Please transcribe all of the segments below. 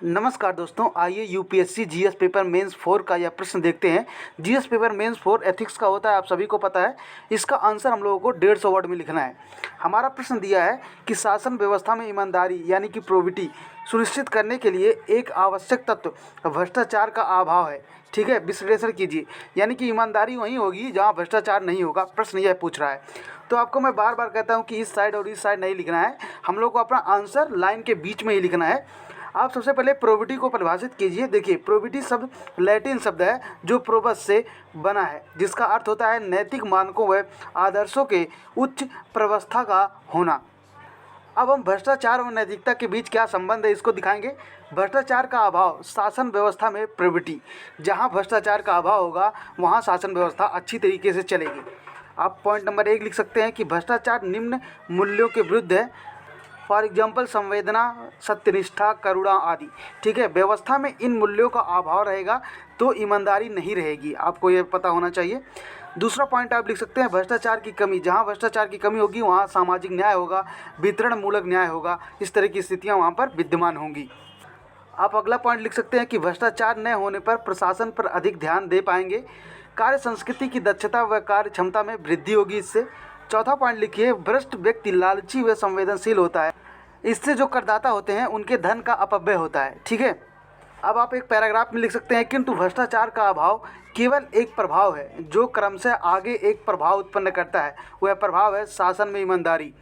नमस्कार दोस्तों, आइए यूपीएससी जीएस पेपर मेंस 4 का यह प्रश्न देखते हैं। जीएस पेपर मेंस 4 एथिक्स का होता है, आप सभी को पता है। इसका आंसर हम लोगों को 150 वर्ड में लिखना है। हमारा प्रश्न दिया है कि शासन व्यवस्था में ईमानदारी यानी कि प्रोबिटी सुनिश्चित करने के लिए एक आवश्यक तत्व भ्रष्टाचार का अभाव है। ठीक है, विश्लेषण कीजिए। यानी कि ईमानदारी वहीं होगी जहाँ भ्रष्टाचार नहीं होगा। प्रश्न यह पूछ रहा है। तो आपको मैं बार बार कहता हूँ कि इस साइड और इस साइड नहीं लिखना है, हम लोग को अपना आंसर लाइन के बीच में ही लिखना है। आप सबसे पहले प्रोबिटी को परिभाषित कीजिए। देखिए, प्रोबिटी शब्द लैटिन शब्द है जो प्रोबस से बना है, जिसका अर्थ होता है नैतिक मानकों व आदर्शों के उच्च प्रवस्था का होना। अब हम भ्रष्टाचार और नैतिकता के बीच क्या संबंध है इसको दिखाएंगे। भ्रष्टाचार का अभाव शासन व्यवस्था में प्रोबिटी, जहाँ भ्रष्टाचार का अभाव होगा वहाँ शासन व्यवस्था अच्छी तरीके से चलेगी। आप पॉइंट नंबर 1 लिख सकते हैं कि भ्रष्टाचार निम्न मूल्यों के विरुद्ध है। फॉर एग्जाम्पल, संवेदना, सत्यनिष्ठा, करुणा आदि। ठीक है, व्यवस्था में इन मूल्यों का अभाव रहेगा तो ईमानदारी नहीं रहेगी, आपको ये पता होना चाहिए। दूसरा पॉइंट आप लिख सकते हैं भ्रष्टाचार की कमी, जहाँ भ्रष्टाचार की कमी होगी वहाँ सामाजिक न्याय होगा, वितरण मूलक न्याय होगा, इस तरह की स्थितियाँ वहाँ पर विद्यमान होंगी। आप अगला पॉइंट लिख सकते हैं कि भ्रष्टाचार न होने पर प्रशासन पर अधिक ध्यान दे पाएंगे, कार्य संस्कृति की दक्षता व कार्य क्षमता में वृद्धि होगी इससे। चौथा पॉइंट लिखिए, भ्रष्ट व्यक्ति लालची व संवेदनशील होता है, इससे जो करदाता होते हैं उनके धन का अपव्यय होता है। ठीक है, अब आप एक पैराग्राफ में लिख सकते हैं, किंतु भ्रष्टाचार का अभाव केवल एक प्रभाव है जो क्रमशः आगे एक प्रभाव उत्पन्न करता है, वह प्रभाव है शासन में ईमानदारी।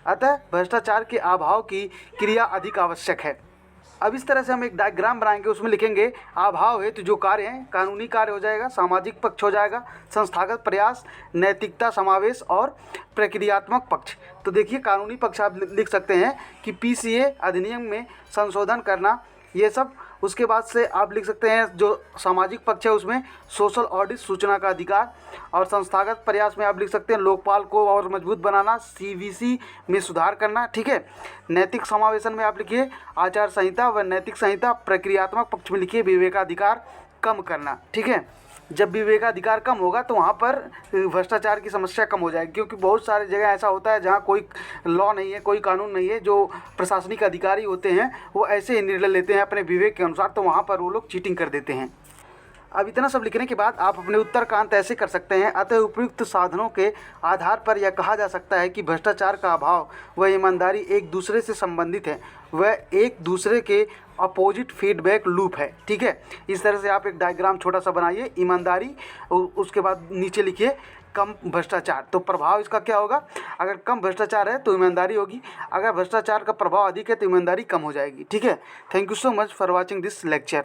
अतः भ्रष्टाचार के अभाव की क्रिया अधिक आवश्यक है। अब इस तरह से हम एक डायग्राम बनाएंगे, उसमें लिखेंगे अभाव हेतु जो कार्य हैं, कानूनी कार्य हो जाएगा, सामाजिक पक्ष हो जाएगा, संस्थागत प्रयास, नैतिकता समावेश और प्रक्रियात्मक पक्ष। तो देखिए, कानूनी पक्ष आप लिख सकते हैं कि पीसीए अधिनियम में संशोधन करना, ये सब। उसके बाद से आप लिख सकते हैं जो सामाजिक पक्ष है उसमें सोशल ऑडिट, सूचना का अधिकार, और संस्थागत प्रयास में आप लिख सकते हैं लोकपाल को और मजबूत बनाना, सीवीसी में सुधार करना। ठीक है, नैतिक समावेशन में आप लिखिए आचार संहिता व नैतिक संहिता। प्रक्रियात्मक पक्ष में लिखिए विवेकाधिकार कम करना। ठीक है, जब विवेकाधिकार कम होगा तो वहाँ पर भ्रष्टाचार की समस्या कम हो जाएगी, क्योंकि बहुत सारी जगह ऐसा होता है जहाँ कोई लॉ नहीं है, कोई कानून नहीं है, जो प्रशासनिक अधिकारी होते हैं वो ऐसे ही निर्णय लेते हैं अपने विवेक के अनुसार, तो वहाँ पर वो लोग चीटिंग कर देते हैं। अब इतना सब लिखने के बाद आप अपने उत्तर का अंत ऐसे कर सकते हैं, अतः उपयुक्त साधनों के आधार पर यह कहा जा सकता है कि भ्रष्टाचार का अभाव व ईमानदारी एक दूसरे से संबंधित है, वह एक दूसरे के अपोजिट फीडबैक लूप है। ठीक है, इस तरह से आप एक डायग्राम छोटा सा बनाइए, ईमानदारी, उसके बाद नीचे लिखिए कम भ्रष्टाचार। तो प्रभाव इसका क्या होगा, अगर कम भ्रष्टाचार है तो ईमानदारी होगी, अगर भ्रष्टाचार का प्रभाव अधिक है तो ईमानदारी कम हो जाएगी। ठीक है, thank you so much for watching this lecture.